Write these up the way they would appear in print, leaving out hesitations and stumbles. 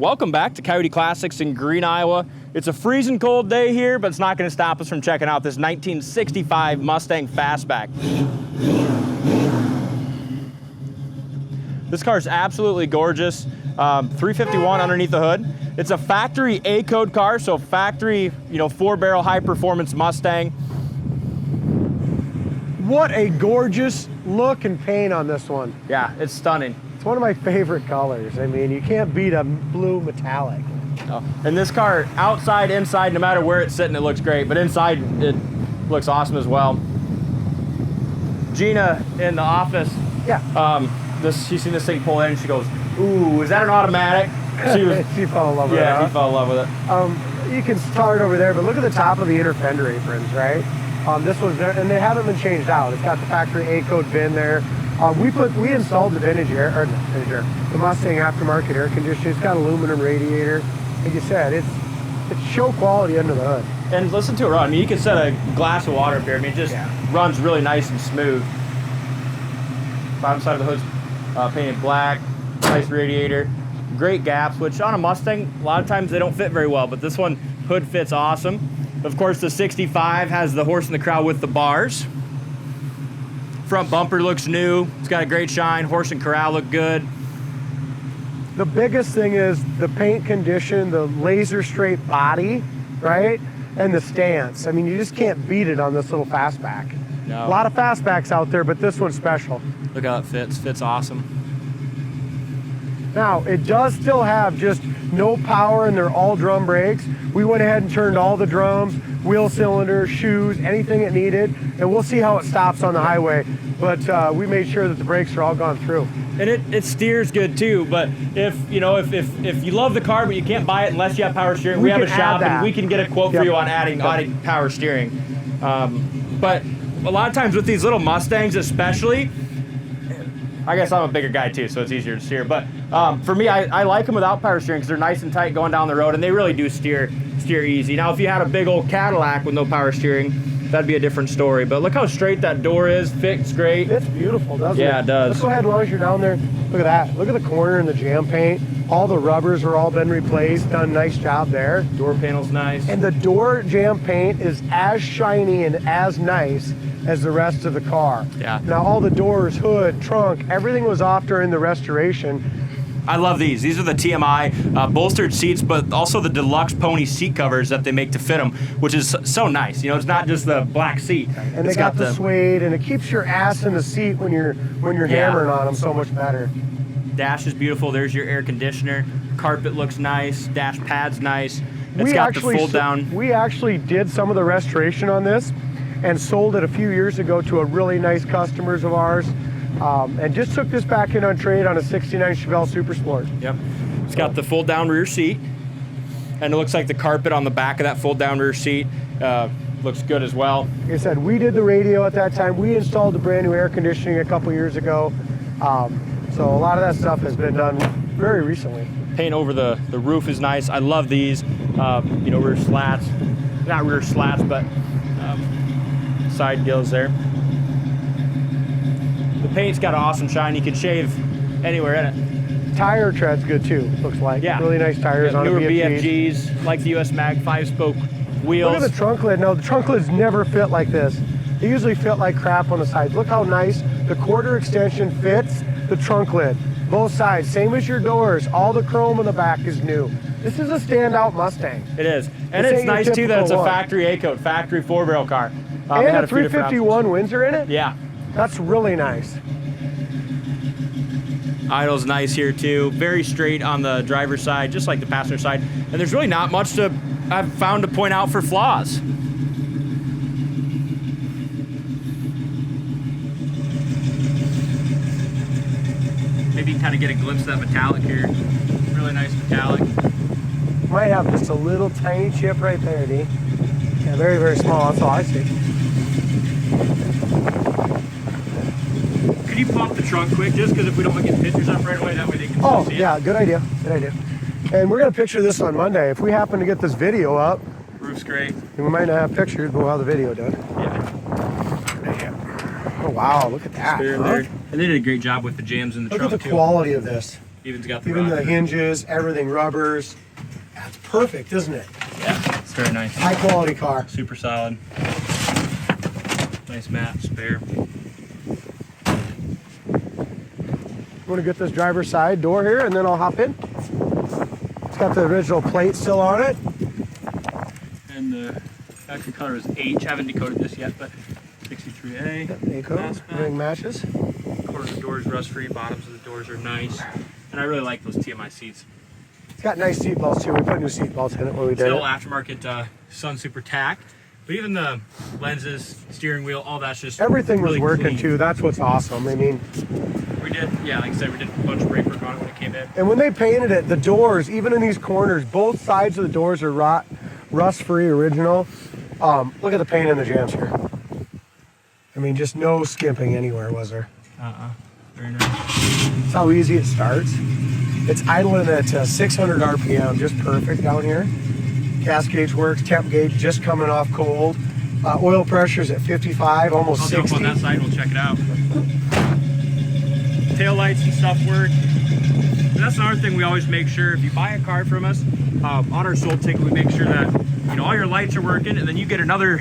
Welcome back to Coyote Classics in Green, Iowa. It's a freezing cold day here, but it's not going to stop us from checking out this 1965 Mustang Fastback. This car is absolutely gorgeous. 351 underneath the hood. It's a factory A-code car, so factory, 4-barrel high-performance Mustang. What a gorgeous look and paint on this one. Yeah, it's stunning. It's one of my favorite colors. I mean, you can't beat a blue metallic. Oh. And this car, outside, inside, no matter where it's sitting, it looks great. But inside, it looks awesome as well. Gina in the office, she's seen this thing pull in, and she goes, "Ooh, is that an automatic?" She fell in love with it. Yeah, she fell in love with it. You can start over there, but look at the top of the inner fender aprons, right? This was there, and they haven't been changed out. It's got the factory A-code bin there. We installed the the Mustang Aftermarket air conditioner. It's got aluminum radiator. Like you said, it's show quality under the hood. And listen to it run. I mean, you can set a glass of water up here. I mean, it just runs really nice and smooth. Bottom side of the hood's painted black. Nice radiator. Great gaps, which on a Mustang, a lot of times they don't fit very well, but this one, hood fits awesome. Of course, the 65 has the horse in the crowd with the bars. Front bumper looks new. It's got a great shine. Horse and corral look good. The biggest thing is the paint condition, the laser straight body, right? And the stance. I mean, you just can't beat it on this little fastback. No. A lot of fastbacks out there, but this one's special. Look how it fits. Fits awesome. Now, it does still have just no power, and they're all drum brakes. We went ahead and turned all the drums, wheel cylinders, shoes, anything it needed, and we'll see how it stops on the highway. But we made sure that the brakes are all gone through. And it steers good too. But if you love the car but you can't buy it unless you have power steering, we have a shop and we can get a quote for you on adding power steering. But a lot of times with these little Mustangs, especially. I guess I'm a bigger guy too, so it's easier to steer. But for me, I like them without power steering because they're nice and tight going down the road, and they really do steer easy. Now, if you had a big old Cadillac with no power steering, that'd be a different story. But look how straight that door is. Fits great. It's beautiful, doesn't it? Yeah, it does. Let's go ahead, as long as you're down there. Look at that. Look at the corner and the jam paint. All the rubbers are all been replaced. Done a nice job there. Door panel's nice. And the door jam paint is as shiny and as nice as the rest of the car. Yeah. Now all the doors, hood, trunk, everything was off during the restoration. I love these. These are the TMI bolstered seats, but also the Deluxe pony seat covers that they make to fit them, which is so nice. It's not just the black seat. And they got the suede, and it keeps your ass in the seat when you're hammering on them so much better. Dash is beautiful. There's your air conditioner. Carpet looks nice. Dash pad's nice. It's got the fold down. We actually did some of the restoration on this and sold it a few years ago to a really nice customers of ours, and just took this back in on trade on a 69 Chevelle Super Sport. Yep. It's got the fold down rear seat, and it looks like the carpet on the back of that fold down rear seat looks good as well. Like I said, we did the radio at that time. We installed the brand new air conditioning a couple years ago. So a lot of that stuff has been done very recently. Paint over the roof is nice. I love these, rear slats. Not rear slats, but side gills there. The paint's got an awesome shine. You can shave anywhere in it. Tire tread's good too, looks like. Yeah. Really nice tires on newer the BFGs, like the US Mag 5-spoke wheels. Look at the trunk lid. No, the trunk lids never fit like this. They usually fit like crap on the sides. Look how nice the quarter extension fits the trunk lid. Both sides, same as your doors. All the chrome in the back is new. This is a standout Mustang. It is. And it's nice too that it's a factory A-code, factory 4-barrel car. And a 351 Windsor in it? Yeah. That's really nice. Idle's nice here too. Very straight on the driver's side, just like the passenger side. And there's really not much I've found to point out for flaws. Maybe you can kind of get a glimpse of that metallic here. Really nice metallic. Might have just a little tiny chip right there, D. Yeah, very, very small. That's all I see. Could you pump the trunk quick, just because if we don't get pictures up right away, that way they can see it? Oh, yeah, good idea. Good idea. And we're going to picture this on Monday. If we happen to get this video up, roof's great. We might not have pictures, but we'll have the video done. Yeah. Oh, wow, look at that. Huh? And they did a great job with the jams in the trunk, too. Look at the quality of this. Even's got the Even rocker. the hinges, everything, rubbers. That's perfect, isn't it? Yeah, it's very nice. High quality car. Super solid. Nice mat, spare. I'm gonna get this driver's side door here and then I'll hop in. It's got the original plate still on it. And the factory color is H. I haven't decoded this yet, but 63A. DECODED, everything matches. Corners of the doors rust-free, bottoms of the doors are nice. And I really like those TMI seats. It's got nice seat belts too. We put new seat belts in it when we did Still it. aftermarket Sun Super tack. But even the lenses, steering wheel, all that's just Everything really was working clean. too. That's what's awesome. I mean, We did, yeah, like I said, we did a bunch of brake work on it when it came in. and when they painted it, the doors, even in these corners, both sides of the doors are rust-free original. Look at the paint in the jams here. I mean, just no skimping anywhere, was there? Very nice. That's how easy it starts. It's idling at 600 RPM, just perfect down here. Gas gauge works, temp gauge just coming off cold. Oil pressure's at 55, almost I'll 60. jump on that side, we'll check it out. Tail lights and stuff work. And that's another thing we always make sure, if you buy a car from us, on our sold ticket, we make sure that, you know, all your lights are working, and then you get another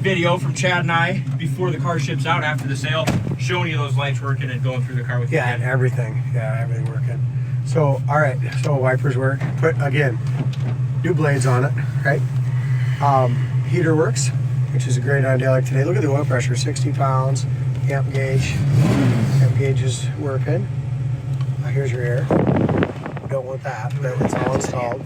video from Chad and I before the car ships out after the sale, showing you those lights working and going through the car with you. Yeah, and everything. Yeah, everything working. So, all right, so wipers work. Put, again, new blades on it, right? Heater works, which is a great idea like today. Look at the oil pressure, 60 pounds. Amp gauge. Amp gauge is working. Here's your air. You don't want that, but it's all installed.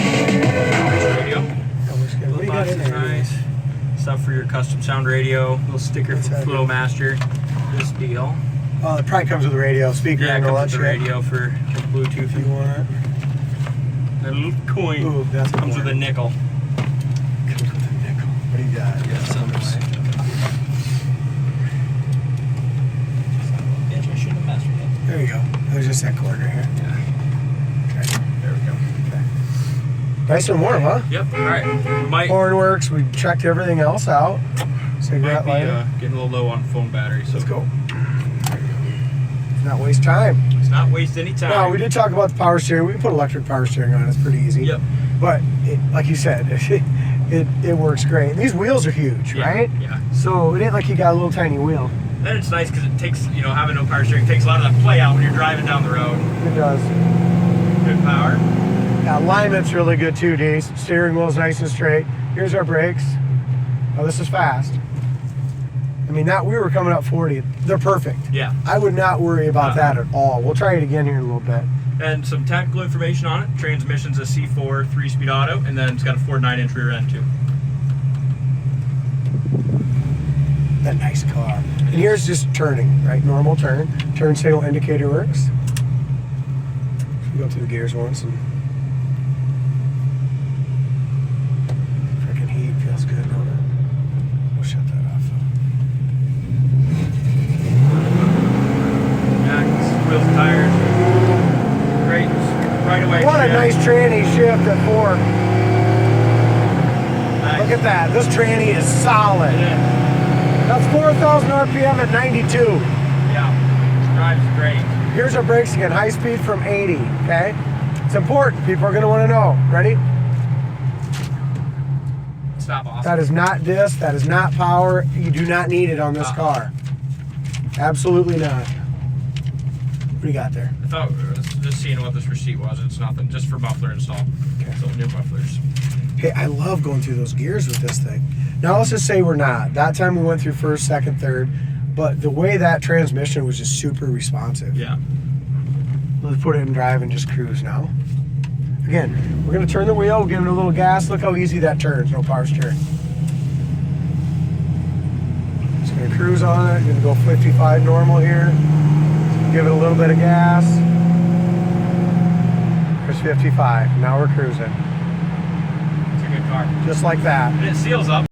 Radio. That looks good. What do you got in there? Nice. Stuff for your custom sound radio. Little sticker from that? Flowmaster. This deal. Oh, it probably comes with a radio, speaker, Yeah, it and all that comes with the shit. radio for Bluetooth. If you want it. A little coin. Ooh, that's comes with a important. nickel. Comes with a nickel. What do you got? Yeah, summers. Bitch, I shouldn't have messed with it. There you go. There's just that cord right here. Yeah. Okay. There we go. Okay. Nice and warm, huh? Yep. All right. Might Horn works. We checked everything else out. Cigarette be lighter. getting a little low on phone battery, so Let's go. Not waste time. let's not waste any time. No, we did talk about the power steering. We can put electric power steering on it. It's pretty easy. Yep. But it, like you said, it works great. And these wheels are huge, Yeah, right? yeah. So it ain't like you got a little tiny wheel. Then it's nice because it takes, you know, having no power steering takes a lot of that play out when you're driving down the road. It does. Good power. Yeah, alignment's really good too, D's. Steering wheel's nice and straight. Here's our brakes. Oh, this is fast. I mean, we were coming up 40. They're perfect. Yeah. I would not worry about that at all. We'll try it again here in a little bit. And some technical information on it. Transmission's a C4 3-speed auto, and then it's got a 4.9-inch rear end too. That nice car. And here's just turning, right? Normal turn. Turn signal indicator works. We go through the gears once and freaking heat feels good, don't it? We'll shut that off. Yeah, wheels and tires. Great. Right away. What a nice tranny shift at 4. Nice. Look at that. This tranny is solid. Yeah. That's 4,000 RPM at 92. Yeah. Drives great. Here's our brakes again. High speed from 80, okay? It's important. People are going to want to know. Ready? Stop awesome. That is not disc. That is not power. You do not need it on this car. Absolutely not. What do you got there? I thought just seeing what this receipt was. It's nothing. Just for muffler install. Okay. So new mufflers. Hey, I love going through those gears with this thing. Now let's just say we're not. That time we went through first, second, third, but the way that transmission was just super responsive. Yeah. Let's put it in drive and just cruise now. Again, we're gonna turn the wheel, we'll give it a little gas. Look how easy that turns, no power steering. Just gonna cruise on it, gonna go 55 normal here. Give it a little bit of gas. There's 55, now we're cruising. It's a good car. Just like that. And it seals up.